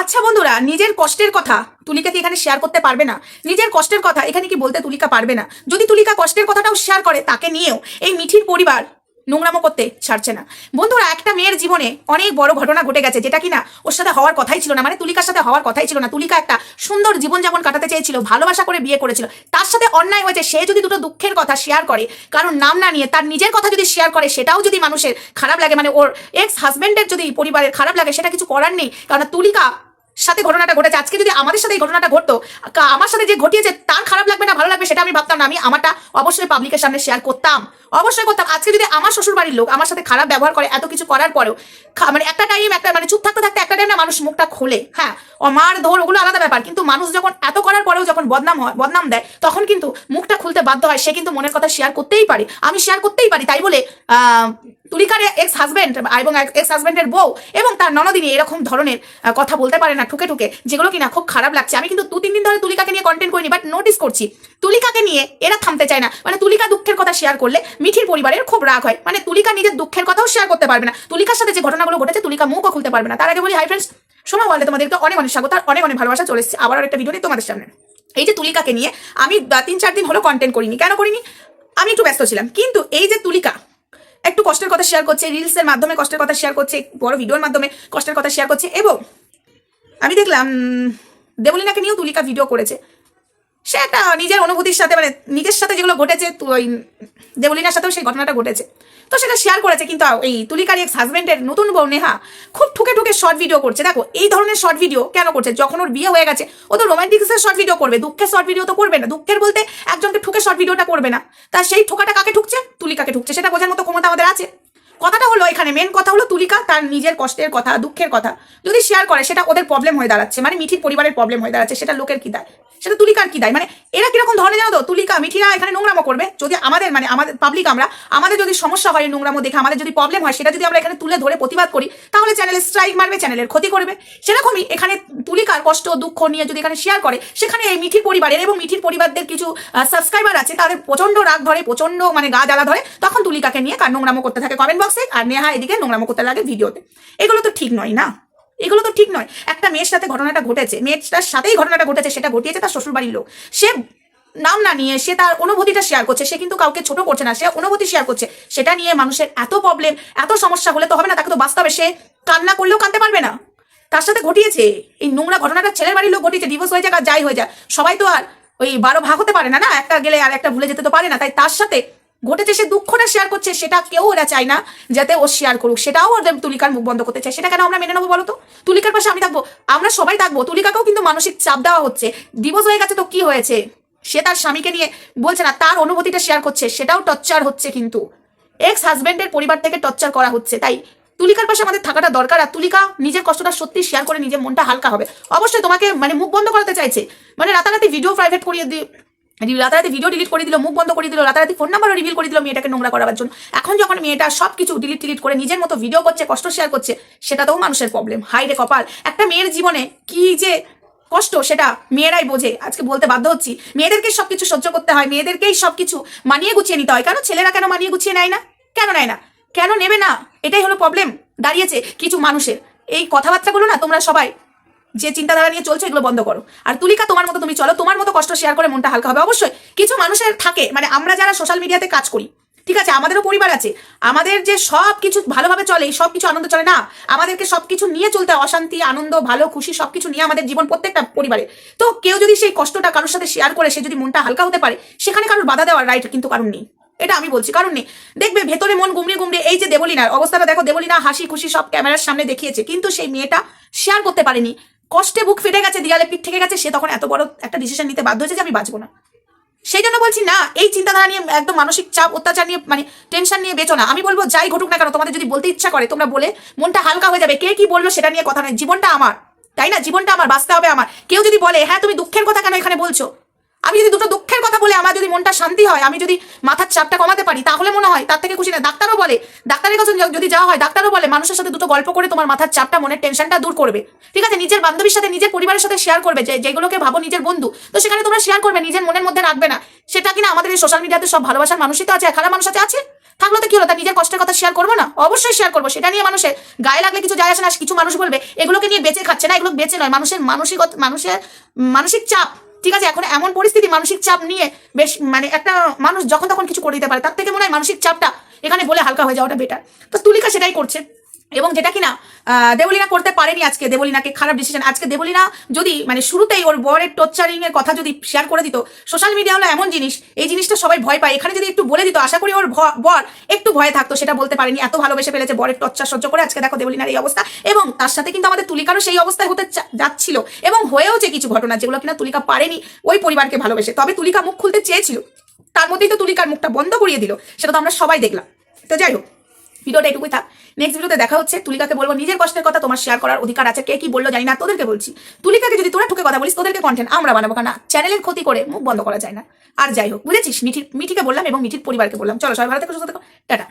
আচ্ছা বন্ধুরা, নিজের কষ্টের কথা তুলিকা কি এখানে শেয়ার করতে পারবে না? নিজের কষ্টের কথা এখানে কি বলতে তুলিকা পারবে না? যদি তুলিকা কষ্টের কথাটাও শেয়ার করে, তাকে নিয়েও এই মিঠির পরিবার নোংরামো করতে ছাড়ছে না। বন্ধুরা, একটা মেয়ের জীবনে অনেক বড় ঘটনা ঘটে গেছে, যেটা কিনা ওর সাথে হওয়ার কথাই ছিল না, মানে তুলিকার সাথে হওয়ার কথাই ছিল না। তুলিকা একটা সুন্দর জীবনযাপন কাটাতে চেয়েছিল, ভালোবাসা করে বিয়ে করেছিল। তার সাথে অন্যায় হয়েছে। সে যদি দুটো দুঃখের কথা শেয়ার করে, কারণ নাম না নিয়ে তার নিজের কথা যদি শেয়ার করে, সেটাও যদি মানুষের খারাপ লাগে, মানে ওর এক্স হাজবেন্ডের যদি পরিবারের খারাপ লাগে, সেটা কিছু করার নেই। কারণ তুলিকা সাথে ঘটনাটা ঘটেছে। আজকে যদি আমাদের সাথে এই ঘটনাটা ঘটতো, আমার সাথে যে ঘটিয়েছে তার খারাপ লাগবে না ভালো লাগবে সেটা আমি ভাবতাম না। আমি আমারটা অবশ্যই পাবলিকের সামনে শেয়ার করতাম, অবশ্যই করতাম। আজকে যদি আমার শ্বশুর বাড়ির লোক আমার সাথে খারাপ ব্যবহার করে, এত কিছু করার পরেও মানে একটা টাইম, একটা মানে চুপ থাকতে থাকতে একটা টাইম না মানুষ মুখটা খোলে। হ্যাঁ, মার ধর ওগুলো আলাদা ব্যাপার, কিন্তু মানুষ যখন এত করার পরেও যখন বদনাম দেয়, তখন কিন্তু মুখটা খুলতে বাধ্য হয়। সে কিন্তু মনের কথা শেয়ার করতেই পারে, আমি শেয়ার করতেই পারি। তাই বলে তুলিকার এক্স হাজবেন্ড এবং এক্স হাজবেন্ডের বউ এবং তার ননদিনী এরকম ধরনের কথা বলতে পারে না ঠুকে ঠুকে, যেগুলো কিনা খুব খারাপ লাগছে। আমি কিন্তু 2-3 দিন ধরে তুলিকাকে নিয়ে কন্টেন্ট করিনি, বাট নোটিস করছি তুলিকাকে নিয়ে এরা থামতে চায় না। মানে তুলিকা দুঃখের কথা শেয়ার করলে মিঠির পরিবারের খুব রাগ হয়। মানে তুলিকা নিজের দুঃখের কথাও শেয়ার করতে পারবে না। তুলিকার সাথে যে ঘটনাগুলো ঘটেছে তুলিকা মুখও খুলতে পারবে না। তার আগে বলি, হাই ফ্রেন্ডস, সোমা ওয়ার্ল্ডে তোমাদেরকে অনেক অনেক স্বাগত আর অনেক অনেক ভালোবাসা। চলে এসেছি আবার একটা ভিডিও নিয়ে তোমাদের সামনে। এই যে তুলিকাকে নিয়ে আমি 3-4 দিন হলো কন্টেন্ট করিনি। কেন করিনি? আমি একটু ব্যস্ত ছিলাম। কিন্তু এই যে তুলিকা একটু কষ্টের কথা শেয়ার করছে, রিলসের মাধ্যমে কষ্টের কথা শেয়ার করছে, বড় ভিডিওর মাধ্যমে কষ্টের কথা শেয়ার করছে, এবং আমি দেখলাম দেবলীনাকে নিয়েও তুলিকা ভিডিও করেছে। সে একটা নিজের অনুভূতির সাথে, মানে নিজের সাথে যেগুলো ঘটেছে, ওই দেবলীনার সাথেও সেই ঘটনাটা ঘটেছে, তো সেটা শেয়ার করেছে। কিন্তু এই তুলিকার এক্স হাজবেন্ডের নতুন বউ নেহা খুব ঠুকে ঠুকে শর্ট ভিডিও করছে। দেখো, এই ধরনের শর্ট ভিডিও কেন করছে? যখন ওর বিয়ে হয়ে গেছে, ও তো রোমান্টিক্সের শর্ট ভিডিও করবে, দুঃখের শর্ট ভিডিও তো করবে না। দুঃখের বলতে একজনকে ঠুকে শর্ট ভিডিওটা করবে না। তা সেই ঠোকাটা কাকে ঠুকছে? তুলিকাকে ঠুকছে। সেটা বোঝার মতো ক্ষমতা আমাদের আছে। কথাটা হলো, এখানে মেন কথা হলো তুলিকা তার নিজের কষ্টের কথা, দুঃখের কথা যদি শেয়ার করে, সেটা ওদের প্রবলেম হয়ে দাঁড়াচ্ছে, মানে মিঠির পরিবারের প্রবলেম হয়ে দাঁড়াচ্ছে। সেটা লোকের কি দায়? সেটা তুলিকার কি দায়? মানে এরা কিরকম ধরনের জানো তো, তুলিকা মিঠিরা এখানে নোংরামো করবে। যদি আমাদের মানে আমাদের পাবলিক, আমাদের যদি সমস্যা হয় নোংরামো দেখে, আমাদের যদি প্রবলেম হয়, সেটা যদি আমরা এখানে তুলে ধরে প্রতিবাদ করি, তাহলে চ্যানেলে স্ট্রাইক মারবে, চ্যানেলের ক্ষতি করবে। সেরকমই এখানে তুলিকার কষ্ট দুঃখ নিয়ে যদি এখানে শেয়ার করে, সেখানে এই মিঠির পরিবারের এবং মিঠির পরিবারদের কিছু সাবস্ক্রাইবার আছে, তাদের প্রচন্ড রাগ ধরে, প্রচন্ড মানে গা জ্বালা ধরে, তখন তুলিকাকে নিয়ে কার নোংরামো করতে থাকে কমেন্ট বক্সে, আর নেহা এদিকে নোংরামো করতে লাগে ভিডিওতে। এগুলো তো ঠিক নয় না, এগুলো তো ঠিক নয়। একটা মেয়ের সাথে ঘটনাটা ঘটেছে, মেয়েটার সাথেই ঘটনাটা ঘটেছে, সেটা ঘটিয়েছে তার শ্বশুর বাড়ির লোক। সে নাম না নিয়ে সে তার অনুভূতিটা শেয়ার করছে, সে কিন্তু কাউকে ছোট করছে না, সে অনুভূতি শেয়ার করছে। সেটা নিয়ে মানুষের এত প্রবলেম, এত সমস্যা হলে তো হবে না, তাকে তো বাঁচতে হবে। সে কান্না করলেও কাঁদতে পারবে না। তার সাথে ঘটিয়েছে এই নোংরা ঘটনাটা, ছেলের বাড়ির লোক ঘটিয়েছে। ডিভোর্স হয়ে যাক আর যাই হয়ে যায়, সবাই তো আর ওই 12 ভাগ হতে পারে না, না একটা গেলে আর একটা ভুলে যেতে তো পারে না। তাই তার সাথে ঘটেছে, সে দুঃখটা শেয়ার করছে, সেটা কেউ ওরা চায় না যাতে ও শেয়ার করুক। সেটাও ওদের তুলিকার মুখ বন্ধ করতে চায়। সেটা কেন আমরা মেনে নেবো বলো তো? তুলিকার পাশে আমি থাকবো, আমরা সবাই থাকবো। তুলিকাকেও কিন্তু মানসিক চাপ দেওয়া হচ্ছে। ডিভোর্স হয়ে গেছে তো কি হয়েছে? সে তার স্বামীকে নিয়ে বলছে না, তার অনুভূতিটা শেয়ার করছে, সেটাও টর্চার হচ্ছে। কিন্তু এক্স হাজবেন্ডের পরিবার থেকে টর্চার করা হচ্ছে। তাই তুলিকার পাশে আমাদের থাকাটা দরকার। আর তুলিকা নিজের কষ্টটা সত্যি শেয়ার করে নিজের মনটা হালকা হবে। অবশ্যই তোমাকে মানে মুখ বন্ধ করাতে চাইছে, মানে রাতারাতি ভিডিও প্রাইভেট করিয়ে দিয়ে, রাতারাতি ভিডিও ডিলিট করে দিল, মুখ বন্ধ করে দিল, রাতারাতি ফোন নাম্বারও রিভিল করে দিল মেয়েটাকে নোংরা করার জন্য। এখন যখন মেয়েটা সবকিছু ডিলিট করে নিজের মতো ভিডিও করছে, কষ্ট শেয়ার করছে, সেটাতেও মানুষের প্রবলেম। হাই রে কপাল, একটা মেয়ের জীবনে কি যে কষ্ট সেটা মেয়েরাই বোঝে। আজকে বলতে বাধ্য হচ্ছি, মেয়েদেরকে সবকিছু সহ্য করতে হয়, মেয়েদেরকেই সবকিছু মানিয়ে গুছিয়ে নিতে হয়। কেন ছেলেরা কেন মানিয়ে গুছিয়ে নেয় না? কেন নেয় না? কেন নেবে না? এটাই হলো প্রবলেম দাঁড়িয়েছে কিছু মানুষের। এই কথাবার্তাগুলো না তোমরা সবাই যে চিন্তাধারা নিয়ে চলছে, এগুলো বন্ধ করো। আর তুলিকা, তোমার মতো তুমি চলো, তোমার মতো কষ্ট শেয়ার করে মনটা হালকা হবে। অবশ্যই কিছু মানুষের থাকে, মানে আমরা যারা সোশ্যাল মিডিয়াতে কাজ করি, ঠিক আছে, আমাদেরও পরিবার আছে, আমাদের যে সব কিছু ভালোভাবে চলে, সব কিছু আনন্দ চলে না, আমাদেরকে সবকিছু নিয়ে চলতে হয়। অশান্তি, আনন্দ, ভালো, খুশি সবকিছু নিয়ে আমাদের জীবন, প্রত্যেকটা পরিবারে। তো কেউ যদি সেই কষ্টটা কারোর সাথে শেয়ার করে, সে যদি মনটা হালকা হতে পারে, সেখানে কারোর বাধা দেওয়ার রাইট কিন্তু কারণ নেই। এটা আমি বলছি, কারণ নেই। দেখবে ভেতরে মন গুমড়িয়ে এই যে দেবলীনার অবস্থাটা দেখো, দেবলীনা হাসি খুশি সব ক্যামেরার সামনে দেখিয়েছে, কিন্তু সেই মেয়েটা শেয়ার করতে পারেনি। কষ্টে বুক ফেটে গেছে, দিয়ালে পিঠ থেকে গেছে, সে তখন এত বড় একটা ডিসিশন নিতে বাধ্য হয়েছে যে আমি বাঁচবো না। সেই জন্য বলছি না, এই চিন্তাধারা নিয়ে একদম মানসিক চাপ, অত্যাচার নিয়ে, মানে টেনশন নিয়ে বেচো না। আমি বলবো যাই ঘটুক না কেন, তোমাদের যদি বলতে ইচ্ছা করে তোমরা বলে মনটা হালকা হয়ে যাবে। কে কি বললো সেটা নিয়ে কথা নয়, জীবনটা আমার, তাই না? জীবনটা আমার, বাঁচতে হবে আমার। কেউ যদি বলে হ্যাঁ তুমি দুঃখের কথা কেন এখানে বলছো, আমি যদি দুটো দুঃখের কথা বলে আমার যদি মনটা শান্তি হয়, আমি যদি মাথার চাপটা কমাতে পারি, তাহলে মনে হয় তার থেকে খুশি না। ডাক্তারও বলে, ডাক্তারের কাছে যদি যাওয়া হয়, ডাক্তারও বলে মানুষের সাথে দুটো গল্প করে তোমার মাথার চাপটা, মনের টেনশনটা দূর করবে। ঠিক আছে, নিজের বান্ধবীর সাথে, নিজের পরিবারের সাথে শেয়ার করবে, যেগুলোকে ভাবো নিজের বন্ধু, তো সেখানে তোমরা শেয়ার করবে, নিজের মনের মধ্যে রাখবে না। সেটা কিনা আমাদের এই সোশ্যাল মিডিয়াতে সব ভালোবাসার মানুষই তো আছে, খারাপ মানুষ আছে। থাকলো তো কি হলো, তার নিজের কষ্টের কথা শেয়ার করবো না? অবশ্যই শেয়ার করবো। সেটা নিয়ে মানুষের গায়ে লাগলে কিছু যায় আসে না। কিছু মানুষ বলবে এগুলোকে নিয়ে বেঁচে খাচ্ছে না, এগুলো বেঁচে নয়, মানুষের মানসিক চাপ। ঠিক আছে, এখন এমন পরিস্থিতি মানসিক চাপ নিয়ে বেশ মানে একটা মানুষ যখন তখন কিছু করে দিতে পারে, তার থেকে মনে হয় মানসিক চাপটা এখানে বলে হালকা হয়ে যাওয়াটা বেটার। তো তুলিকা সেটাই করছে, এবং যেটা কিনা দেবলীনা করতে পারেনি। আজকে দেবলীনাকে খারাপ ডিসিশন। আজকে দেবলীনা যদি মানে শুরুতেই ওর বরের টর্চারিং এর কথা যদি শেয়ার করে দিত, সোশ্যাল মিডিয়া হলো এমন জিনিস, এই জিনিসটা সবাই ভয় পায়, এখানে যদি একটু বলে দিত, আশা করি ওর বর একটু ভয়ে থাকতো। সেটা বলতে পারেনি, এত ভালোবেসে ফেলেছে, বরের টর্চার সহ্য করে আজকে দেখো দেবলীনার এই অবস্থা। এবং তার সাথে কিন্তু আমাদের তুলিকারও সেই অবস্থায় হতে যাচ্ছিল, এবং হয়েও যে কিছু ঘটনা যেগুলো কিনা তুলিকা পারেনি ওই পরিবারকে ভালোবেসে। তবে তুলিকা মুখ খুলতে চেয়েছিল, তার মধ্যেই তো তুলিকার মুখটা বন্ধ করিয়ে দিল, সেটা তো আমরা সবাই দেখলাম। তো যাই হোক, ভিডিওটা এটুকুই থাক। নেক্সট ভিডিওতে দেখা হচ্ছে। তুলিকাকে বলবো নিজের কষ্টের কথা তোমার শেয়ার করার অধিকার আছে। কে কি বললো জানি না, তোদেরকে বলছি। তুলিকাকে যদি তোরা ঠুকে কথা বলিস, তোদেরকে কন্টেন্ট আমরা বানাবো, কেন চ্যানেলের ক্ষতি করে মুখ বন্ধ করা যায় না। আর যাই হোক, বুঝেছিস? মিঠিকে বললাম এবং মিঠির পরিবারকে বললাম। চলো সবাই ভালো থেকো, সুস্থ থেকো, টাটা।